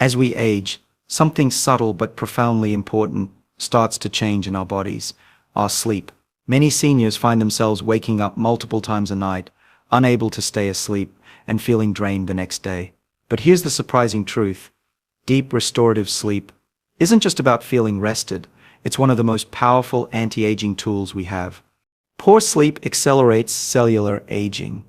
As we age, something subtle but profoundly important starts to change in our bodies: our sleep. Many seniors find themselves waking up multiple times a night, unable to stay asleep, and feeling drained the next day. But here's the surprising truth: deep restorative sleep isn't just about feeling rested, it's one of the most powerful anti-aging tools we have. Poor sleep accelerates cellular aging,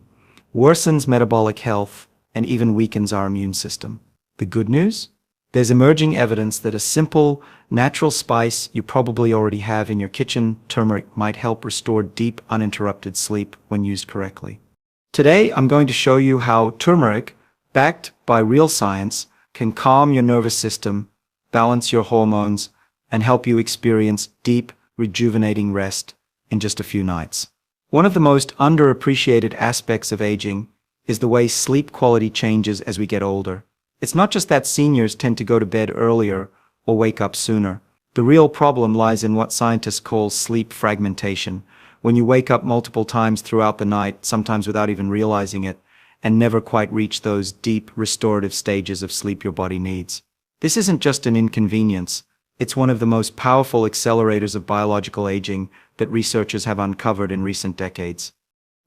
worsens metabolic health, and even weakens our immune system. The good news? There's emerging evidence that a simple, natural spice you probably already have in your kitchen, turmeric, might help restore deep, uninterrupted sleep when used correctly. Today, I'm going to show you how turmeric, backed by real science, can calm your nervous system, balance your hormones, and help you experience deep, rejuvenating rest in just a few nights. One of the most underappreciated aspects of aging is the way sleep quality changes as we get older. It's not just that seniors tend to go to bed earlier or wake up sooner. The real problem lies in what scientists call sleep fragmentation, when you wake up multiple times throughout the night, sometimes without even realizing it, and never quite reach those deep, restorative stages of sleep your body needs. This isn't just an inconvenience, it's one of the most powerful accelerators of biological aging that researchers have uncovered in recent decades.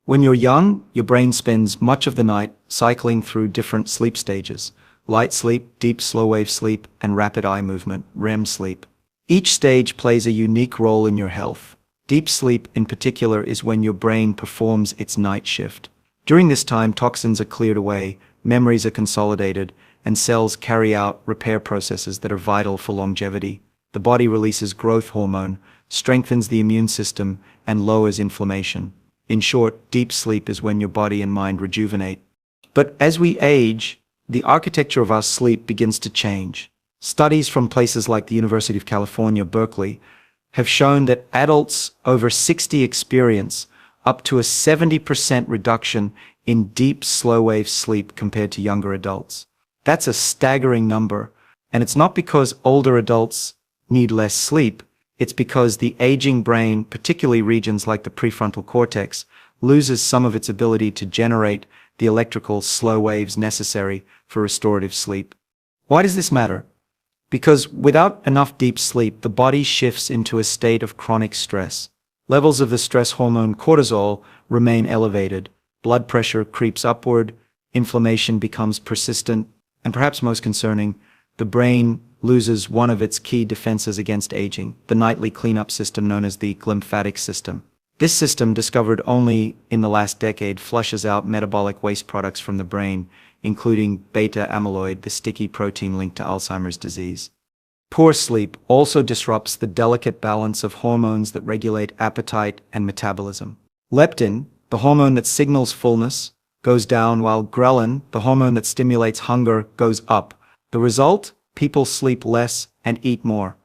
When you're young, your brain spends much of the night cycling through different sleep stages: light sleep, deep slow-wave sleep, and rapid eye movement, REM sleep. Each stage plays a unique role in your health. Deep sleep, in particular, is when your brain performs its night shift. During this time, toxins are cleared away, memories are consolidated, and cells carry out repair processes that are vital for longevity. The body releases growth hormone, strengthens the immune system, and lowers inflammation. In short, deep sleep is when your body and mind rejuvenate. But as we age, the architecture of our sleep begins to change. Studies from places like the University of California, Berkeley, have shown that adults over 60 experience up to a 70% reduction in deep slow-wave sleep compared to younger adults. That's a staggering number, and it's not because older adults need less sleep, it's because the aging brain, particularly regions like the prefrontal cortex, loses some of its ability to generate the electrical slow waves necessary for restorative sleep. Why does this matter? Because without enough deep sleep, the body shifts into a state of chronic stress. Levels of the stress hormone cortisol remain elevated, blood pressure creeps upward, inflammation becomes persistent, and perhaps most concerning, the brain loses one of its key defenses against aging, the nightly cleanup system known as the glymphatic system. This system, discovered only in the last decade, flushes out metabolic waste products from the brain, including beta amyloid, the sticky protein linked to Alzheimer's disease. Poor sleep also disrupts the delicate balance of hormones that regulate appetite and metabolism. Leptin, the hormone that signals fullness, goes down, while ghrelin, the hormone that stimulates hunger, goes up. The result? People sleep less and eat more,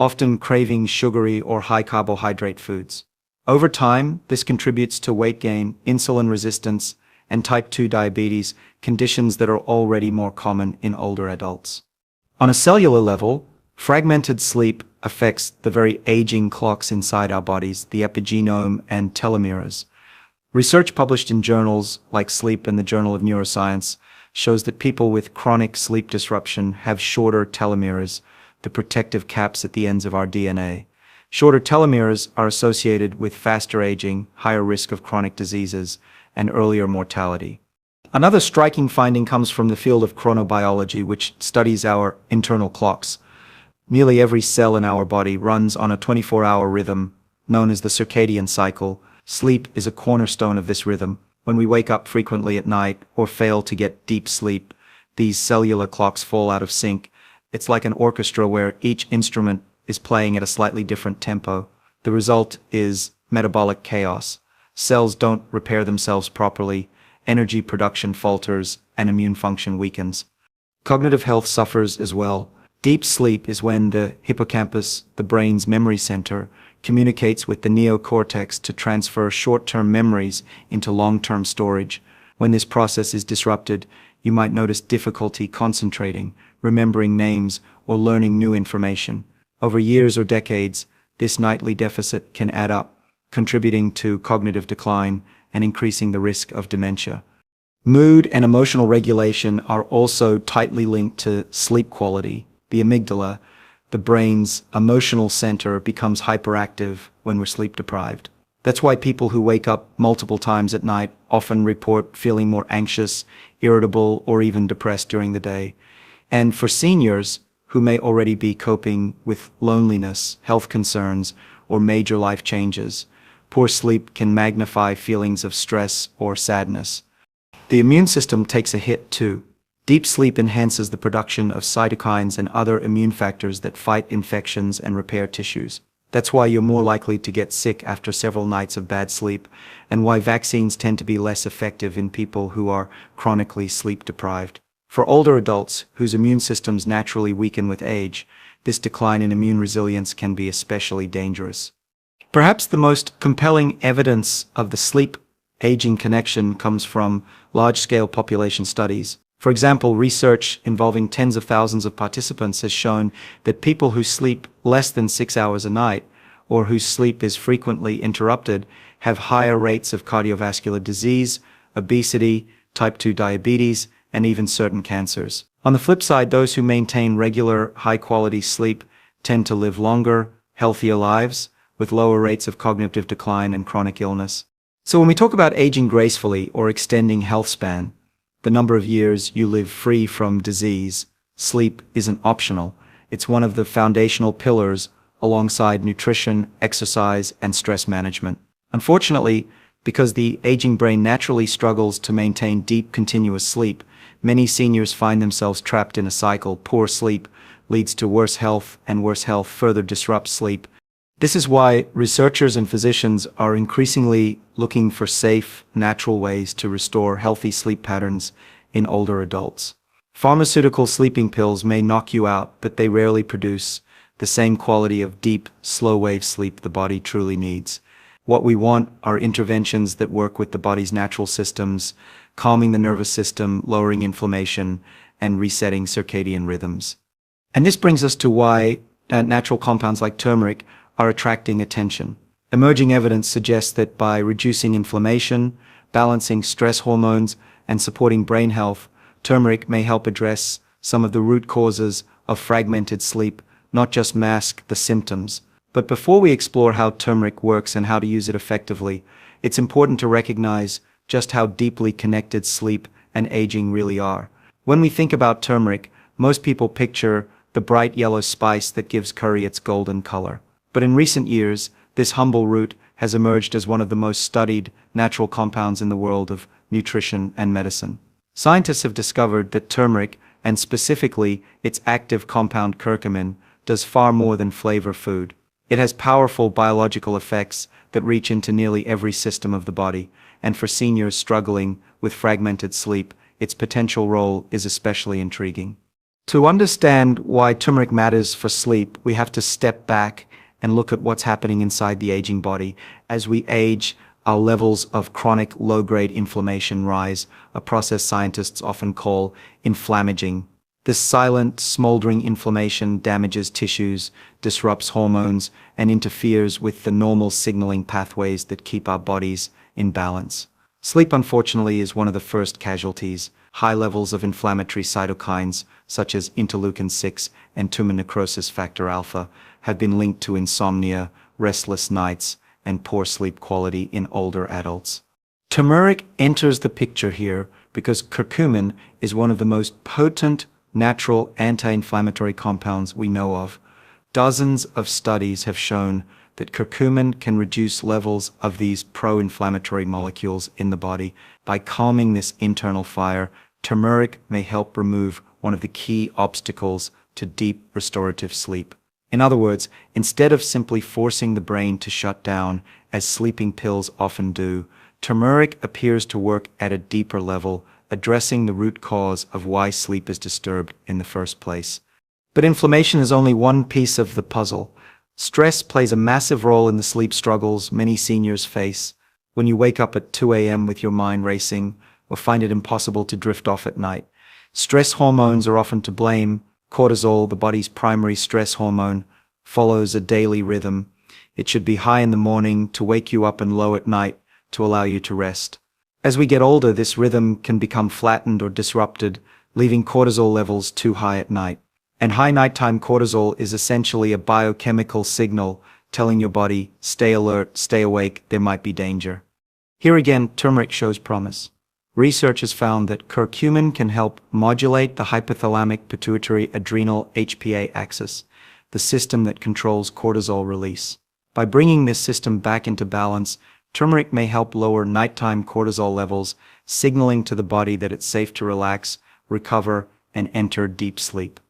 often craving sugary or high-carbohydrate foods. Over time, this contributes to weight gain, insulin resistance, and type 2 diabetes, conditions that are already more common in older adults. On a cellular level, fragmented sleep affects the very aging clocks inside our bodies, the epigenome and telomeres. Research published in journals like Sleep and the Journal of Neuroscience shows that people with chronic sleep disruption have shorter telomeres, the protective caps at the ends of our DNA. Shorter telomeres are associated with faster aging, higher risk of chronic diseases, and earlier mortality. Another striking finding comes from the field of chronobiology, which studies our internal clocks. Nearly every cell in our body runs on a 24-hour rhythm, known as the circadian cycle. Sleep is a cornerstone of this rhythm. When we wake up frequently at night or fail to get deep sleep, these cellular clocks fall out of sync. It's like an orchestra where each instrument is playing at a slightly different tempo. The result is metabolic chaos. Cells don't repair themselves properly, energy production falters, and immune function weakens. Cognitive health suffers as well. Deep sleep is when the hippocampus, the brain's memory center, communicates with the neocortex to transfer short-term memories into long-term storage. When this process is disrupted, you might notice difficulty concentrating, remembering names, or learning new information. Over years or decades, this nightly deficit can add up, contributing to cognitive decline and increasing the risk of dementia. Mood and emotional regulation are also tightly linked to sleep quality. The amygdala, the brain's emotional center, becomes hyperactive when we're sleep deprived. That's why people who wake up multiple times at night often report feeling more anxious, irritable, or even depressed during the day. And for seniors who may already be coping with loneliness, health concerns, or major life changes, poor sleep can magnify feelings of stress or sadness. The immune system takes a hit too. Deep sleep enhances the production of cytokines and other immune factors that fight infections and repair tissues. That's why you're more likely to get sick after several nights of bad sleep, and why vaccines tend to be less effective in people who are chronically sleep deprived. For older adults whose immune systems naturally weaken with age, this decline in immune resilience can be especially dangerous. Perhaps the most compelling evidence of the sleep-aging connection comes from large-scale population studies. For example, research involving tens of thousands of participants has shown that people who sleep less than 6 hours a night, or whose sleep is frequently interrupted, have higher rates of cardiovascular disease, obesity, type 2 diabetes, and even certain cancers. On the flip side, those who maintain regular, high-quality sleep tend to live longer, healthier lives, with lower rates of cognitive decline and chronic illness. So when we talk about aging gracefully or extending health span, the number of years you live free from disease, sleep isn't optional. It's one of the foundational pillars alongside nutrition, exercise, and stress management. Unfortunately, because the aging brain naturally struggles to maintain deep, continuous sleep, many seniors find themselves trapped in a cycle. Poor sleep leads to worse health, and worse health further disrupts sleep. This is why researchers and physicians are increasingly looking for safe, natural ways to restore healthy sleep patterns in older adults. Pharmaceutical sleeping pills may knock you out, but they rarely produce the same quality of deep, slow-wave sleep the body truly needs. What we want are interventions that work with the body's natural systems, calming the nervous system, lowering inflammation, and resetting circadian rhythms. And this brings us to why natural compounds like turmeric are attracting attention. Emerging evidence suggests that by reducing inflammation, balancing stress hormones, and supporting brain health, turmeric may help address some of the root causes of fragmented sleep, not just mask the symptoms. But before we explore how turmeric works and how to use it effectively, it's important to recognize just how deeply connected sleep and aging really are. When we think about turmeric, most people picture the bright yellow spice that gives curry its golden color. But in recent years, this humble root has emerged as one of the most studied natural compounds in the world of nutrition and medicine. Scientists have discovered that turmeric, and specifically its active compound curcumin, does far more than flavor food. It has powerful biological effects that reach into nearly every system of the body, and for seniors struggling with fragmented sleep, its potential role is especially intriguing. To understand why turmeric matters for sleep, we have to step back and look at what's happening inside the aging body. As we age, our levels of chronic low-grade inflammation rise, a process scientists often call inflammaging. This silent, smoldering inflammation damages tissues, disrupts hormones, and interferes with the normal signaling pathways that keep our bodies in balance. Sleep, unfortunately, is one of the first casualties. High levels of inflammatory cytokines, such as interleukin-6 and tumor necrosis factor alpha, have been linked to insomnia, restless nights, and poor sleep quality in older adults. Turmeric enters the picture here because curcumin is one of the most potent natural anti-inflammatory compounds we know of. Dozens of studies have shown that curcumin can reduce levels of these pro-inflammatory molecules in the body. By calming this internal fire, turmeric may help remove one of the key obstacles to deep restorative sleep. In other words, instead of simply forcing the brain to shut down, as sleeping pills often do, turmeric appears to work at a deeper level, addressing the root cause of why sleep is disturbed in the first place. But inflammation is only one piece of the puzzle. Stress plays a massive role in the sleep struggles many seniors face. When you wake up at 2 a.m. with your mind racing, or find it impossible to drift off at night, stress hormones are often to blame. Cortisol, the body's primary stress hormone, follows a daily rhythm. It should be high in the morning to wake you up and low at night to allow you to rest. As we get older, this rhythm can become flattened or disrupted, leaving cortisol levels too high at night. And high nighttime cortisol is essentially a biochemical signal telling your body, stay alert, stay awake, there might be danger. Here again, turmeric shows promise. Research has found that curcumin can help modulate the hypothalamic pituitary adrenal HPA axis, the system that controls cortisol release. By bringing this system back into balance, turmeric may help lower nighttime cortisol levels, signaling to the body that it's safe to relax, recover, and enter deep sleep.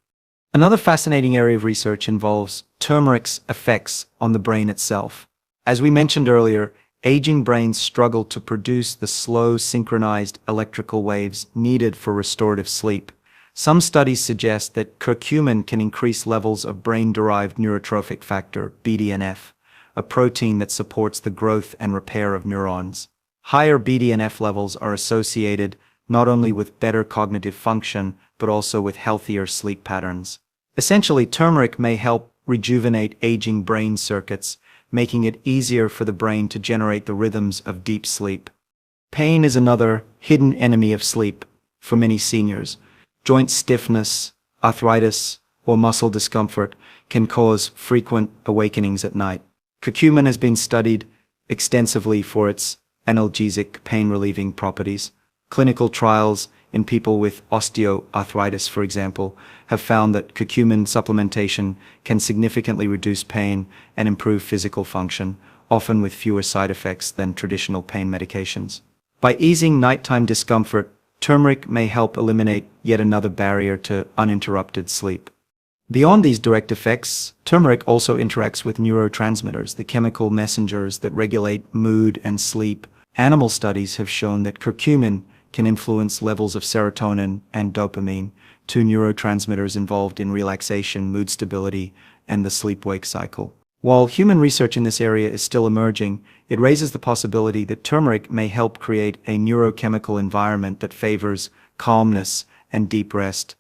Another fascinating area of research involves turmeric's effects on the brain itself. As we mentioned earlier, aging brains struggle to produce the slow, synchronized electrical waves needed for restorative sleep. Some studies suggest that curcumin can increase levels of brain-derived neurotrophic factor, BDNF, a protein that supports the growth and repair of neurons. Higher BDNF levels are associated not only with better cognitive function, but also with healthier sleep patterns. Essentially, turmeric may help rejuvenate aging brain circuits, making it easier for the brain to generate the rhythms of deep sleep. Pain is another hidden enemy of sleep for many seniors. Joint stiffness, arthritis, or muscle discomfort can cause frequent awakenings at night. Curcumin has been studied extensively for its analgesic pain-relieving properties. Clinical trials in people with osteoarthritis, for example, have found that curcumin supplementation can significantly reduce pain and improve physical function, often with fewer side effects than traditional pain medications. By easing nighttime discomfort, turmeric may help eliminate yet another barrier to uninterrupted sleep. Beyond these direct effects, turmeric also interacts with neurotransmitters, the chemical messengers that regulate mood and sleep. Animal studies have shown that curcumin can influence levels of serotonin and dopamine, two neurotransmitters involved in relaxation, mood stability, and the sleep-wake cycle. While human research in this area is still emerging, it raises the possibility that turmeric may help create a neurochemical environment that favors calmness and deep rest.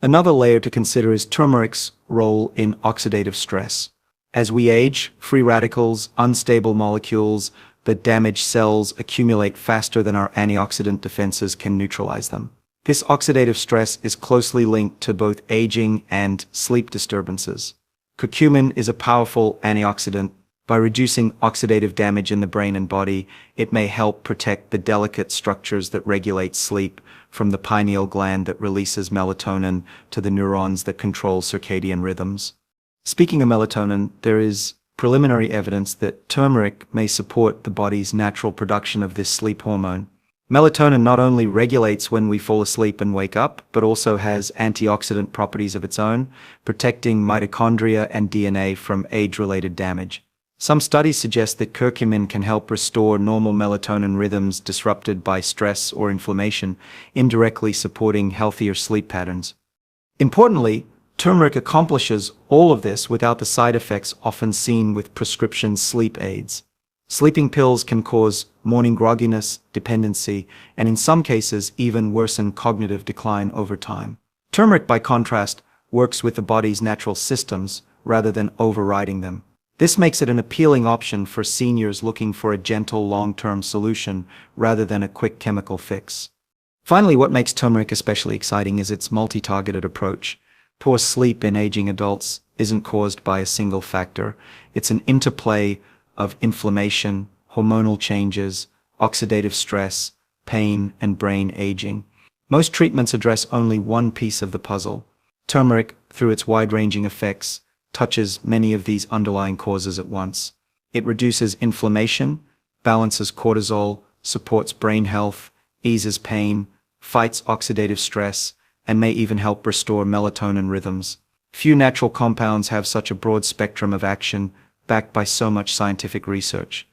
Another layer to consider is turmeric's role in oxidative stress. As we age, free radicals, unstable molecules that damage cells accumulate faster than our antioxidant defenses can neutralize them. This oxidative stress is closely linked to both aging and sleep disturbances. Curcumin is a powerful antioxidant. By reducing oxidative damage in the brain and body, it may help protect the delicate structures that regulate sleep, from the pineal gland that releases melatonin to the neurons that control circadian rhythms. Speaking of melatonin, there is preliminary evidence that turmeric may support the body's natural production of this sleep hormone. Melatonin not only regulates when we fall asleep and wake up, but also has antioxidant properties of its own, protecting mitochondria and DNA from age-related damage. Some studies suggest that curcumin can help restore normal melatonin rhythms disrupted by stress or inflammation, indirectly supporting healthier sleep patterns. Importantly, turmeric accomplishes all of this without the side effects often seen with prescription sleep aids. Sleeping pills can cause morning grogginess, dependency, and in some cases even worsen cognitive decline over time. Turmeric, by contrast, works with the body's natural systems rather than overriding them. This makes it an appealing option for seniors looking for a gentle long-term solution rather than a quick chemical fix. Finally, what makes turmeric especially exciting is its multi-targeted approach. Poor sleep in aging adults isn't caused by a single factor. It's an interplay of inflammation, hormonal changes, oxidative stress, pain, and brain aging. Most treatments address only one piece of the puzzle. Turmeric, through its wide-ranging effects, touches many of these underlying causes at once. It reduces inflammation, balances cortisol, supports brain health, eases pain, fights oxidative stress, and may even help restore melatonin rhythms. Few natural compounds have such a broad spectrum of action, backed by so much scientific research.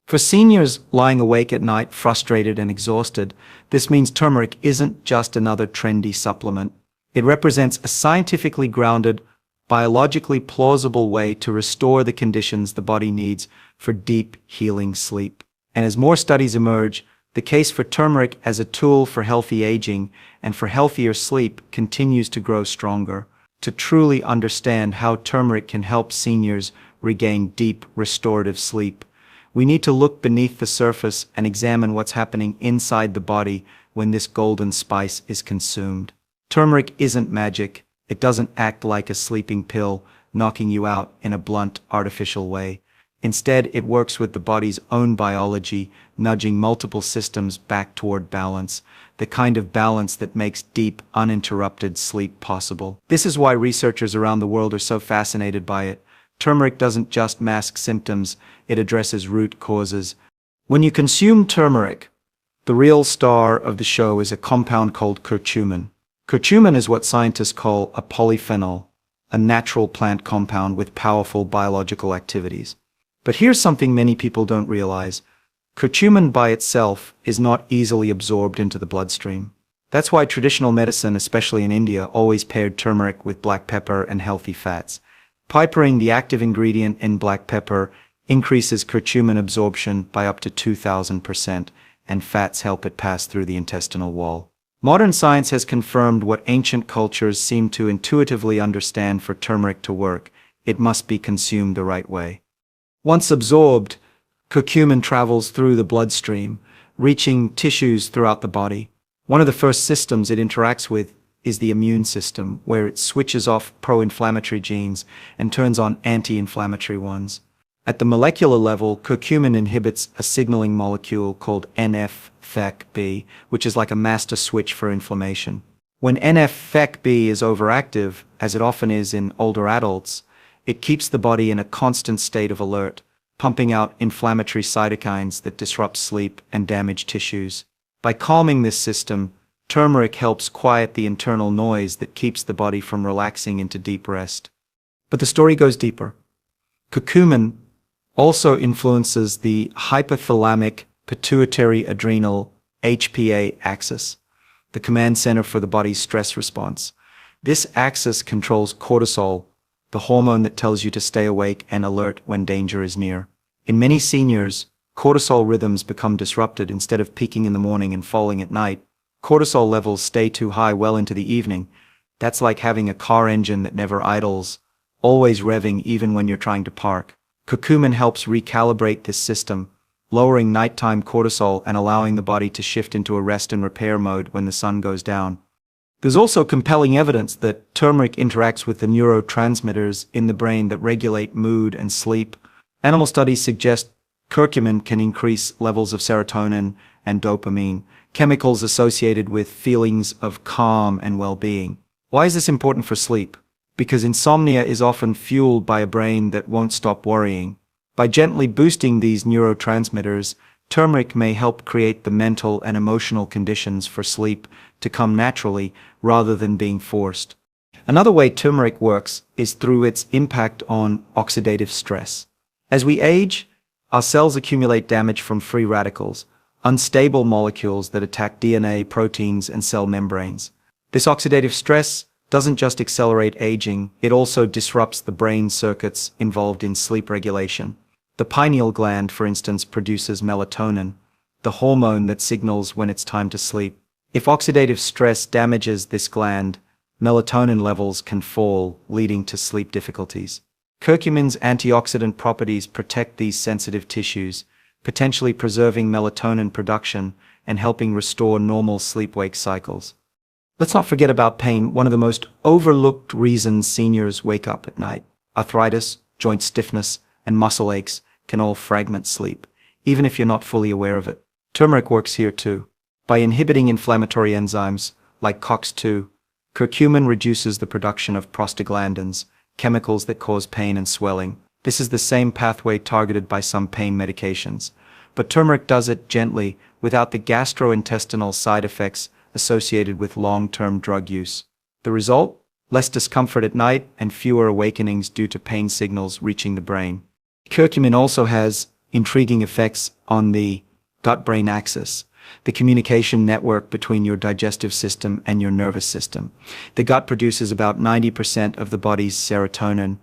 For seniors lying awake at night, frustrated and exhausted, this means turmeric isn't just another trendy supplement. It represents a scientifically grounded, biologically plausible way to restore the conditions the body needs for deep, healing sleep. And as more studies emerge, the case for turmeric as a tool for healthy aging and for healthier sleep continues to grow stronger. To truly understand how turmeric can help seniors regain deep, restorative sleep, We need to look beneath the surface and examine what's happening inside the body when this golden spice is consumed. Turmeric isn't magic. It doesn't act like a sleeping pill, knocking you out in a blunt, artificial way. Instead, it works with the body's own biology, nudging multiple systems back toward balance, the kind of balance that makes deep, uninterrupted sleep possible. This is why researchers around the world are so fascinated by it. Turmeric doesn't just mask symptoms, it addresses root causes. When you consume turmeric, the real star of the show is a compound called curcumin. Curcumin is what scientists call a polyphenol, a natural plant compound with powerful biological activities. But here's something many people don't realize. Curcumin by itself is not easily absorbed into the bloodstream. That's why traditional medicine, especially in India, always paired turmeric with black pepper and healthy fats. Peppering, the active ingredient in black pepper, increases curcumin absorption by up to 2,000%, and fats help it pass through the intestinal wall. Modern science has confirmed what ancient cultures seemed to intuitively understand: for turmeric to work, it must be consumed the right way. Once absorbed, curcumin travels through the bloodstream, reaching tissues throughout the body. One of the first systems it interacts with is the immune system, where it switches off pro-inflammatory genes and turns on anti-inflammatory ones. At the molecular level, curcumin inhibits a signaling molecule called NF-φB, which is like a master switch for inflammation. When NF-φB is overactive, as it often is in older adults, it keeps the body in a constant state of alert, pumping out inflammatory cytokines that disrupt sleep and damage tissues. By calming this system, turmeric helps quiet the internal noise that keeps the body from relaxing into deep rest. But the story goes deeper. Curcumin also influences the hypothalamic pituitary adrenal HPA axis, the command center for the body's stress response. This axis controls cortisol, the hormone that tells you to stay awake and alert when danger is near. In many seniors, cortisol rhythms become disrupted. Instead of peaking in the morning and falling at night, cortisol levels stay too high well into the evening. That's like having a car engine that never idles, always revving even when you're trying to park. Curcumin helps recalibrate this system, lowering nighttime cortisol and allowing the body to shift into a rest and repair mode when the sun goes down. There's also compelling evidence that turmeric interacts with the neurotransmitters in the brain that regulate mood and sleep. Animal studies suggest curcumin can increase levels of serotonin and dopamine, chemicals associated with feelings of calm and well-being. Why is this important for sleep? Because insomnia is often fueled by a brain that won't stop worrying. By gently boosting these neurotransmitters, turmeric may help create the mental and emotional conditions for sleep to come naturally rather than being forced. Another way turmeric works is through its impact on oxidative stress. As we age, our cells accumulate damage from free radicals, unstable molecules that attack DNA, proteins, and cell membranes. This oxidative stress doesn't just accelerate aging, it also disrupts the brain circuits involved in sleep regulation. The pineal gland, for instance, produces melatonin, the hormone that signals when it's time to sleep. If oxidative stress damages this gland, melatonin levels can fall, leading to sleep difficulties. Curcumin's antioxidant properties protect these sensitive tissues, potentially preserving melatonin production and helping restore normal sleep-wake cycles. Let's not forget about pain, one of the most overlooked reasons seniors wake up at night. Arthritis, joint stiffness, and muscle aches can all fragment sleep, even if you're not fully aware of it. Turmeric works here too. By inhibiting inflammatory enzymes like COX-2, curcumin reduces the production of prostaglandins, chemicals that cause pain and swelling. This is the same pathway targeted by some pain medications, but turmeric does it gently, without the gastrointestinal side effects associated with long-term drug use. The result? Less discomfort at night and fewer awakenings due to pain signals reaching the brain. Curcumin also has intriguing effects on the gut-brain axis, the communication network between your digestive system and your nervous system. The gut produces about 90% of the body's serotonin,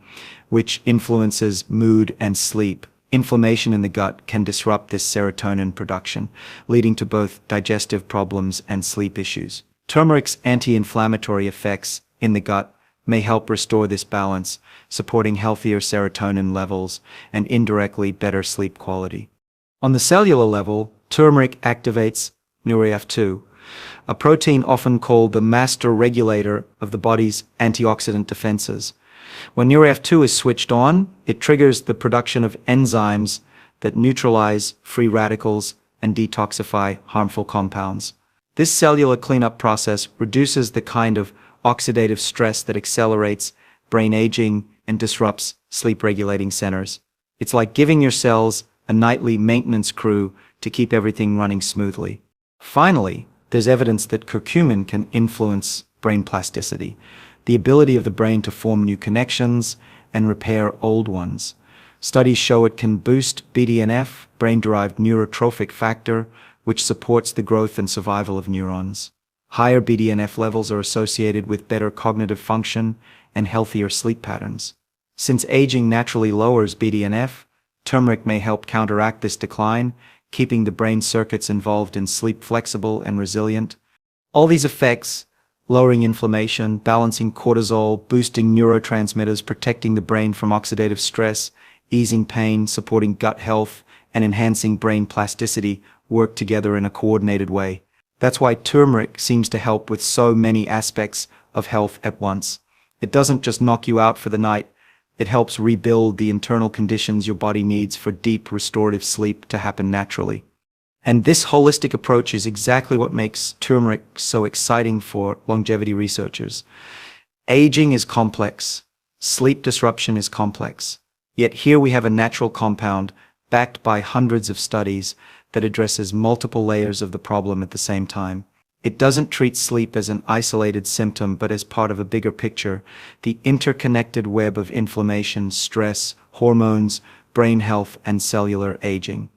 which influences mood and sleep. Inflammation in the gut can disrupt this serotonin production, leading to both digestive problems and sleep issues. Turmeric's anti-inflammatory effects in the gut may help restore this balance, supporting healthier serotonin levels and indirectly better sleep quality. On the cellular level, turmeric activates NeuroF2, a protein often called the master regulator of the body's antioxidant defenses. When NeuroF2 is switched on, it triggers the production of enzymes that neutralize free radicals and detoxify harmful compounds. This cellular cleanup process reduces the kind of oxidative stress that accelerates brain aging and disrupts sleep-regulating centers. It's like giving your cells a nightly maintenance crew to keep everything running smoothly. Finally, there's evidence that curcumin can influence brain plasticity, the ability of the brain to form new connections and repair old ones. Studies show it can boost BDNF, brain-derived neurotrophic factor, which supports the growth and survival of neurons. Higher BDNF levels are associated with better cognitive function and healthier sleep patterns. Since aging naturally lowers BDNF, turmeric may help counteract this decline, keeping the brain circuits involved in sleep flexible and resilient. All these effects, lowering inflammation, balancing cortisol, boosting neurotransmitters, protecting the brain from oxidative stress, easing pain, supporting gut health, and enhancing brain plasticity, work together in a coordinated way. That's why turmeric seems to help with so many aspects of health at once. It doesn't just knock you out for the night. It helps rebuild the internal conditions your body needs for deep restorative sleep to happen naturally. And this holistic approach is exactly what makes turmeric so exciting for longevity researchers. Aging is complex. Sleep disruption is complex. Yet here we have a natural compound backed by hundreds of studies that addresses multiple layers of the problem at the same time. It doesn't treat sleep as an isolated symptom, but as part of a bigger picture, the interconnected web of inflammation, stress, hormones, brain health, and cellular aging.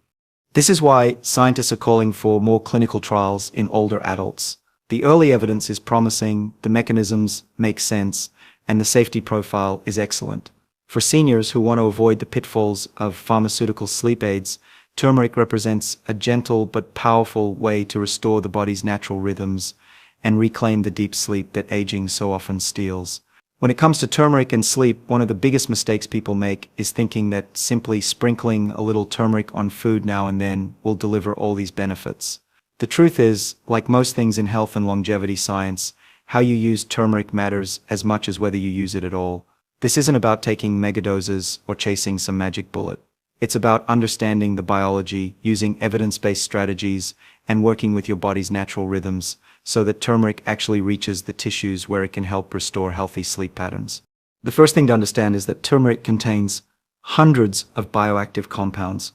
This is why scientists are calling for more clinical trials in older adults. The early evidence is promising, the mechanisms make sense, and the safety profile is excellent. For seniors who want to avoid the pitfalls of pharmaceutical sleep aids, turmeric represents a gentle but powerful way to restore the body's natural rhythms and reclaim the deep sleep that aging so often steals. When it comes to turmeric and sleep, one of the biggest mistakes people make is thinking that simply sprinkling a little turmeric on food now and then will deliver all these benefits. The truth is, like most things in health and longevity science, how you use turmeric matters as much as whether you use it at all. This isn't about taking megadoses or chasing some magic bullet. It's about understanding the biology, using evidence-based strategies, and working with your body's natural rhythms so that turmeric actually reaches the tissues where it can help restore healthy sleep patterns. The first thing to understand is that turmeric contains hundreds of bioactive compounds,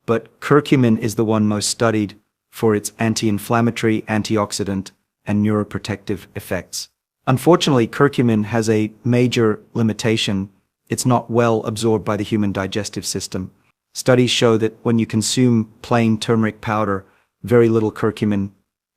but curcumin is the one most studied for its anti-inflammatory, antioxidant, and neuroprotective effects. Unfortunately, curcumin has a major limitation. It's not well absorbed by the human digestive system. Studies show that when you consume plain turmeric powder, very little curcumin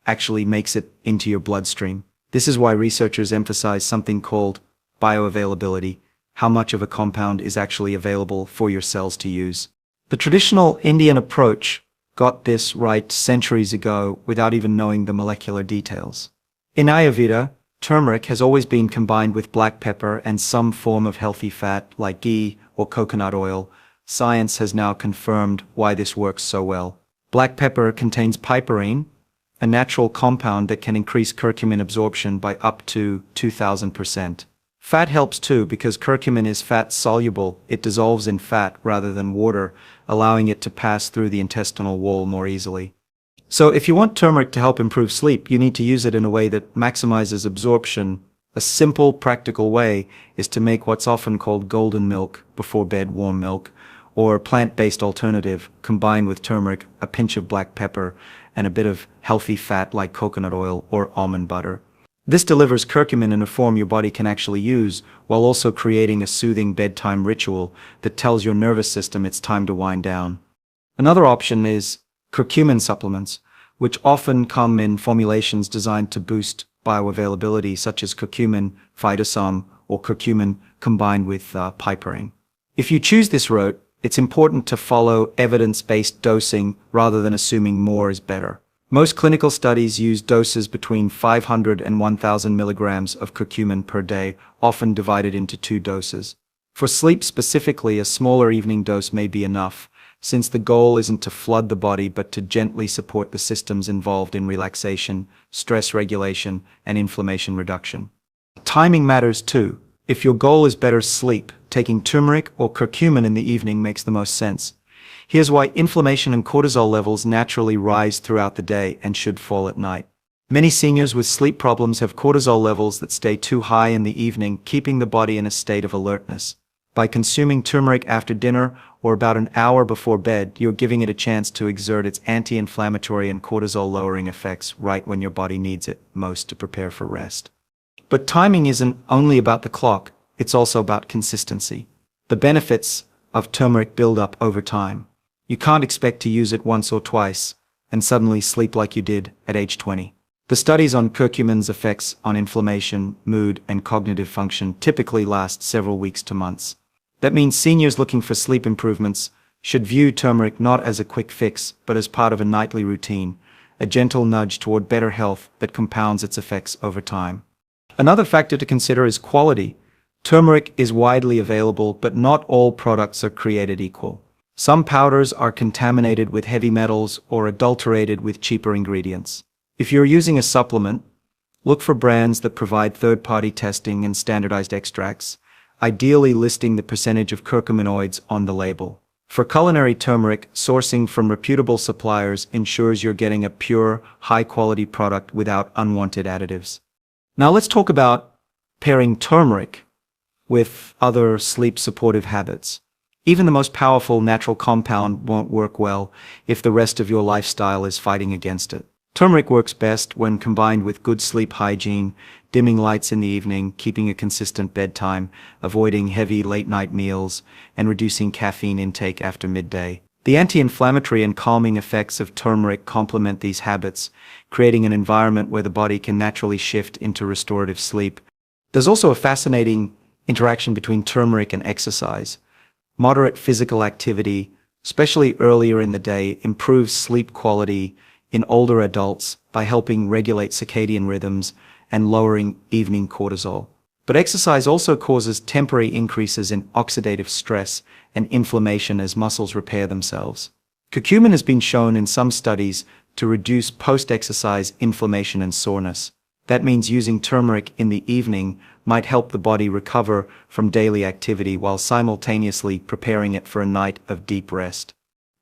actually makes it into your bloodstream. This is why researchers emphasize something called bioavailability, how much of a compound is actually available for your cells to use. The traditional Indian approach got this right centuries ago without even knowing the molecular details. In Ayurveda, turmeric has always been combined with black pepper and some form of healthy fat like ghee or coconut oil. Science has now confirmed why this works so well. Black pepper contains piperine, a natural compound that can increase curcumin absorption by up to 2,000%. Fat helps too because curcumin is fat-soluble. It dissolves in fat rather than water, allowing it to pass through the intestinal wall more easily. So if you want turmeric to help improve sleep, you need to use it in a way that maximizes absorption. A simple, practical way is to make what's often called golden milk before bed warm milk, or a plant-based alternative combined with turmeric, a pinch of black pepper, and a bit of healthy fat like coconut oil or almond butter. This delivers curcumin in a form your body can actually use, while also creating a soothing bedtime ritual that tells your nervous system it's time to wind down. Another option is curcumin supplements, which often come in formulations designed to boost bioavailability, such as curcumin phytosome or curcumin combined with piperine. If you choose this route, it's important to follow evidence-based dosing rather than assuming more is better. Most clinical studies use doses between 500 and 1,000 milligrams of curcumin per day, often divided into 2 doses. For sleep specifically, a smaller evening dose may be enough, since the goal isn't to flood the body but to gently support the systems involved in relaxation, stress regulation, and inflammation reduction. Timing matters too. If your goal is better sleep, taking turmeric or curcumin in the evening makes the most sense. Here's why: inflammation and cortisol levels naturally rise throughout the day and should fall at night. Many seniors with sleep problems have cortisol levels that stay too high in the evening, keeping the body in a state of alertness. By consuming turmeric after dinner or about an hour before bed, you're giving it a chance to exert its anti-inflammatory and cortisol-lowering effects right when your body needs it most to prepare for rest. But timing isn't only about the clock, it's also about consistency. The benefits of turmeric build up over time. You can't expect to use it once or twice and suddenly sleep like you did at age 20. The studies on curcumin's effects on inflammation, mood, and cognitive function typically last several weeks to months. That means seniors looking for sleep improvements should view turmeric not as a quick fix, but as part of a nightly routine, a gentle nudge toward better health that compounds its effects over time. Another factor to consider is quality. Turmeric is widely available, but not all products are created equal. Some powders are contaminated with heavy metals or adulterated with cheaper ingredients. If you're using a supplement, look for brands that provide third-party testing and standardized extracts, ideally listing the percentage of curcuminoids on the label. For culinary turmeric, sourcing from reputable suppliers ensures you're getting a pure, high-quality product without unwanted additives. Now let's talk about pairing turmeric with other sleep-supportive habits. Even the most powerful natural compound won't work well if the rest of your lifestyle is fighting against it. Turmeric works best when combined with good sleep hygiene, dimming lights in the evening, keeping a consistent bedtime, avoiding heavy late-night meals, and reducing caffeine intake after midday. The anti-inflammatory and calming effects of turmeric complement these habits, creating an environment where the body can naturally shift into restorative sleep. There's also a fascinating interaction between turmeric and exercise. Moderate physical activity, especially earlier in the day, improves sleep quality in older adults by helping regulate circadian rhythms and lowering evening cortisol. But exercise also causes temporary increases in oxidative stress and inflammation as muscles repair themselves. Curcumin has been shown in some studies to reduce post-exercise inflammation and soreness. That means using turmeric in the evening might help the body recover from daily activity while simultaneously preparing it for a night of deep rest.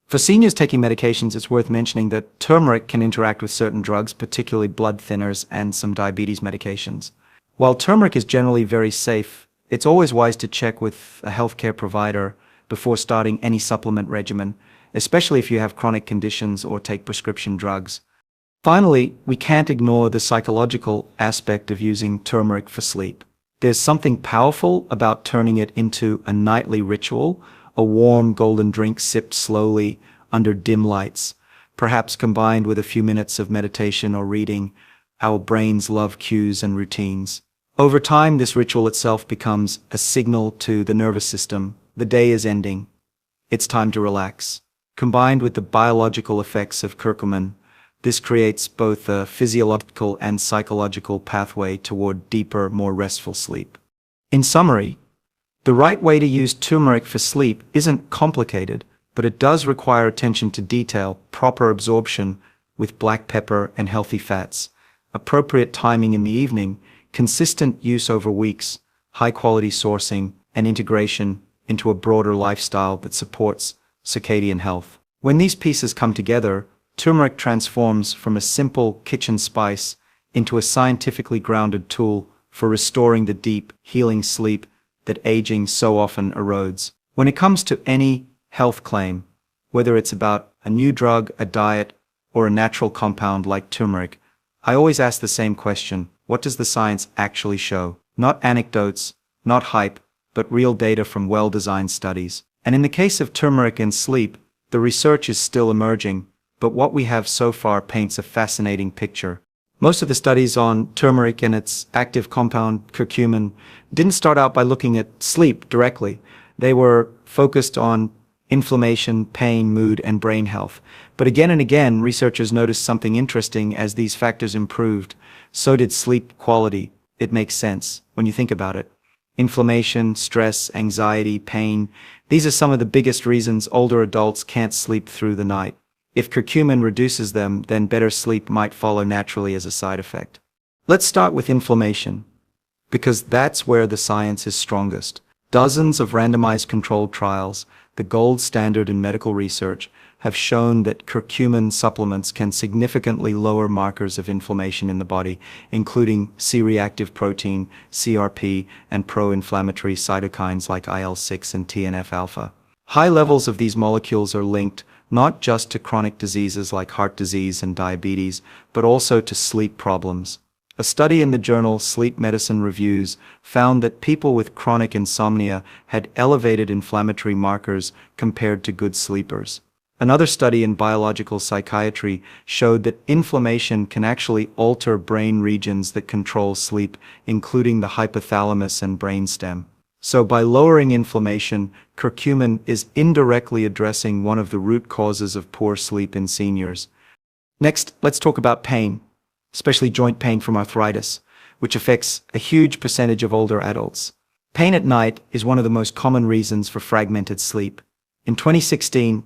For seniors taking medications, it's worth mentioning that turmeric can interact with certain drugs, particularly blood thinners and some diabetes medications. While turmeric is generally very safe, it's always wise to check with a healthcare provider before starting any supplement regimen, especially if you have chronic conditions or take prescription drugs. Finally, we can't ignore the psychological aspect of using turmeric for sleep. There's something powerful about turning it into a nightly ritual, a warm golden drink sipped slowly under dim lights, perhaps combined with a few minutes of meditation or reading. Our brains love cues and routines. Over time, this ritual itself becomes a signal to the nervous system. The day is ending. It's time to relax. Combined with the biological effects of curcumin, this creates both a physiological and psychological pathway toward deeper, more restful sleep. In summary, the right way to use turmeric for sleep isn't complicated, but it does require attention to detail, proper absorption with black pepper and healthy fats, appropriate timing in the evening, consistent use over weeks, high-quality sourcing, and integration into a broader lifestyle that supports circadian health. When these pieces come together, turmeric transforms from a simple kitchen spice into a scientifically grounded tool for restoring the deep, healing sleep that aging so often erodes. When it comes to any health claim, whether it's about a new drug, a diet, or a natural compound like turmeric, I always ask the same question: what does the science actually show? Not anecdotes, not hype, but real data from well-designed studies. And in the case of turmeric and sleep, the research is still emerging, but what we have so far paints a fascinating picture. Most of the studies on turmeric and its active compound, curcumin, didn't start out by looking at sleep directly. They were focused on inflammation, pain, mood, and brain health. But again and again, researchers noticed something interesting. As these factors improved, so did sleep quality. It makes sense when you think about it. Inflammation, stress, anxiety, pain. These are some of the biggest reasons older adults can't sleep through the night. If curcumin reduces them, then better sleep might follow naturally as a side effect. Let's start with inflammation, because that's where the science is strongest. Dozens of randomized controlled trials, the gold standard in medical research, have shown that curcumin supplements can significantly lower markers of inflammation in the body, including C-reactive protein, CRP, and pro-inflammatory cytokines like IL-6 and TNF-alpha. High levels of these molecules are linked not just to chronic diseases like heart disease and diabetes, but also to sleep problems. A study in the journal Sleep Medicine Reviews found that people with chronic insomnia had elevated inflammatory markers compared to good sleepers. Another study in biological psychiatry showed that inflammation can actually alter brain regions that control sleep, including the hypothalamus and brainstem. So by lowering inflammation, curcumin is indirectly addressing one of the root causes of poor sleep in seniors. Next, let's talk about pain, especially joint pain from arthritis, which affects a huge percentage of older adults. Pain at night is one of the most common reasons for fragmented sleep. In 2016,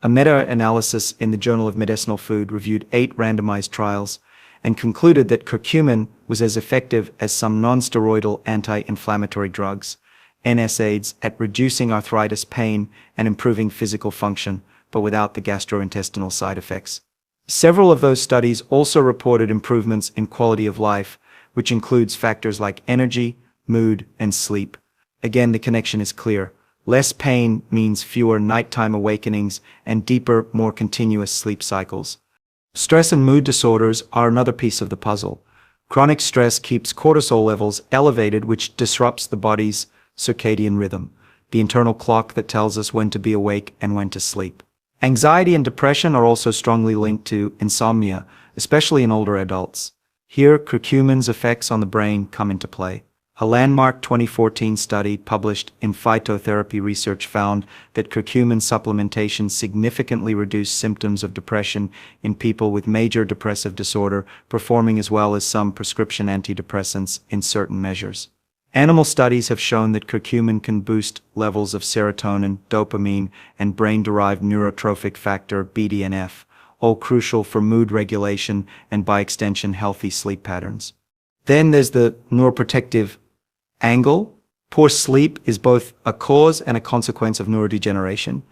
a meta-analysis in the Journal of Medicinal Food reviewed 8 randomized trials and concluded that curcumin was as effective as some non-steroidal anti-inflammatory drugs, NSAIDs, at reducing arthritis pain and improving physical function, but without the gastrointestinal side effects. Several of those studies also reported improvements in quality of life, which includes factors like energy, mood, and sleep. Again, the connection is clear. Less pain means fewer nighttime awakenings and deeper, more continuous sleep cycles. Stress and mood disorders are another piece of the puzzle. Chronic stress keeps cortisol levels elevated, which disrupts the body's circadian rhythm, the internal clock that tells us when to be awake and when to sleep. Anxiety and depression are also strongly linked to insomnia, especially in older adults. Here, curcumin's effects on the brain come into play. A landmark 2014 study published in Phytotherapy Research found that curcumin supplementation significantly reduced symptoms of depression in people with major depressive disorder, performing as well as some prescription antidepressants in certain measures. Animal studies have shown that curcumin can boost levels of serotonin, dopamine, and brain-derived neurotrophic factor BDNF, all crucial for mood regulation and, by extension, healthy sleep patterns. Then there's the neuroprotective angle. Poor sleep is both a cause and a consequence of neurodegeneration,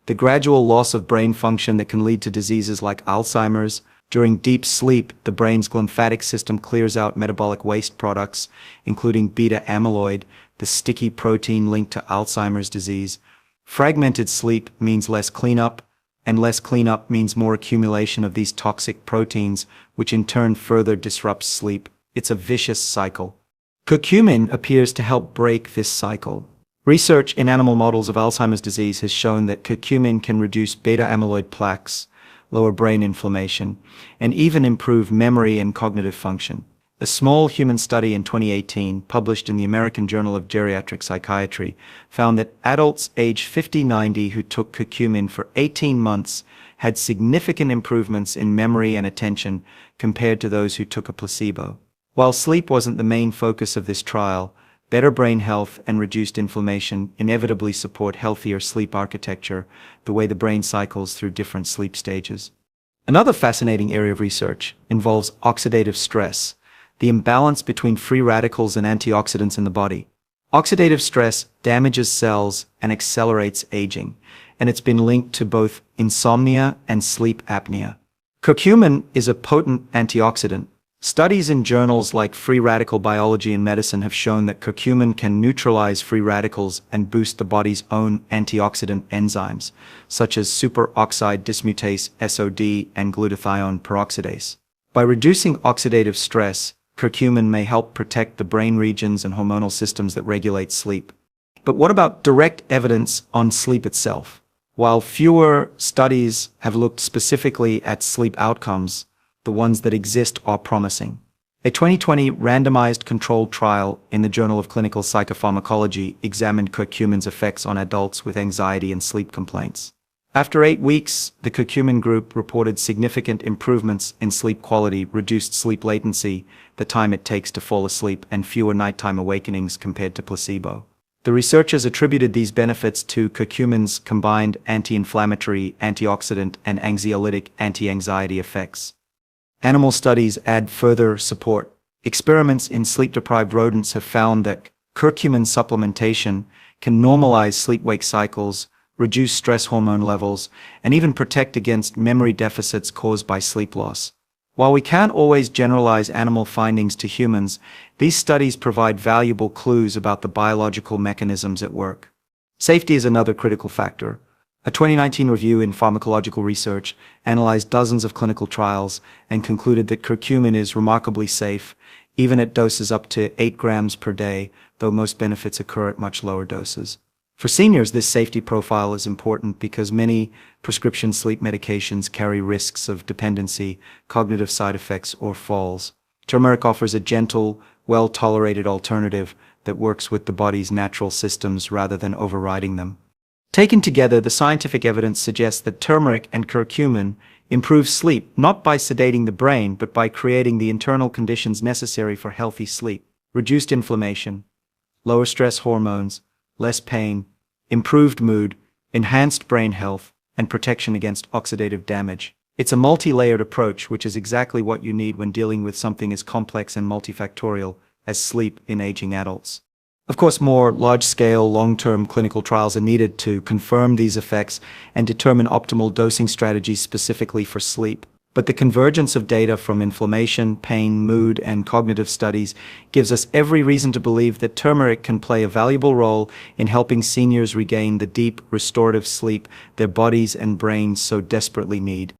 the gradual loss of brain function that can lead to diseases like Alzheimer's. During deep sleep, the brain's lymphatic system clears out metabolic waste products, including beta amyloid, the sticky protein linked to Alzheimer's disease. Fragmented sleep means less cleanup, and less cleanup means more accumulation of these toxic proteins, which in turn further disrupts sleep. It's a vicious cycle. Curcumin appears to help break this cycle. Research in animal models of Alzheimer's disease has shown that curcumin can reduce beta amyloid plaques, lower brain inflammation, and even improve memory and cognitive function. A small human study in 2018, published in the American Journal of Geriatric Psychiatry, found that adults aged 50-90 who took curcumin for 18 months had significant improvements in memory and attention compared to those who took a placebo. While sleep wasn't the main focus of this trial, better brain health and reduced inflammation inevitably support healthier sleep architecture, the way the brain cycles through different sleep stages. Another fascinating area of research involves oxidative stress, the imbalance between free radicals and antioxidants in the body. Oxidative stress damages cells and accelerates aging, and it's been linked to both insomnia and sleep apnea. Curcumin is a potent antioxidant. Studies in journals like Free Radical Biology and Medicine have shown that curcumin can neutralize free radicals and boost the body's own antioxidant enzymes, such as superoxide dismutase SOD and glutathione peroxidase. By reducing oxidative stress, curcumin may help protect the brain regions and hormonal systems that regulate sleep. But what about direct evidence on sleep itself? While fewer studies have looked specifically at sleep outcomes, the ones that exist are promising. A 2020 randomized controlled trial in the Journal of Clinical Psychopharmacology examined curcumin's effects on adults with anxiety and sleep complaints. After 8 weeks, the curcumin group reported significant improvements in sleep quality, reduced sleep latency, the time it takes to fall asleep, and fewer nighttime awakenings compared to placebo. The researchers attributed these benefits to curcumin's combined anti-inflammatory, antioxidant, and anxiolytic anti-anxiety effects. Animal studies add further support. Experiments in sleep-deprived rodents have found that curcumin supplementation can normalize sleep-wake cycles, reduce stress hormone levels, and even protect against memory deficits caused by sleep loss. While we can't always generalize animal findings to humans, these studies provide valuable clues about the biological mechanisms at work. Safety is another critical factor. A 2019 review in Pharmacological Research analyzed dozens of clinical trials and concluded that curcumin is remarkably safe, even at doses up to 8 grams per day, though most benefits occur at much lower doses. For seniors, this safety profile is important because many prescription sleep medications carry risks of dependency, cognitive side effects, or falls. Turmeric offers a gentle, well-tolerated alternative that works with the body's natural systems rather than overriding them. Taken together, the scientific evidence suggests that turmeric and curcumin improve sleep not by sedating the brain but by creating the internal conditions necessary for healthy sleep: reduced inflammation, lower stress hormones, less pain, improved mood, enhanced brain health, and protection against oxidative damage. It's a multi-layered approach, which is exactly what you need when dealing with something as complex and multifactorial as sleep in aging adults. Of course, more large-scale, long-term clinical trials are needed to confirm these effects and determine optimal dosing strategies specifically for sleep. But the convergence of data from inflammation, pain, mood, and cognitive studies gives us every reason to believe that turmeric can play a valuable role in helping seniors regain the deep, restorative sleep their bodies and brains so desperately need.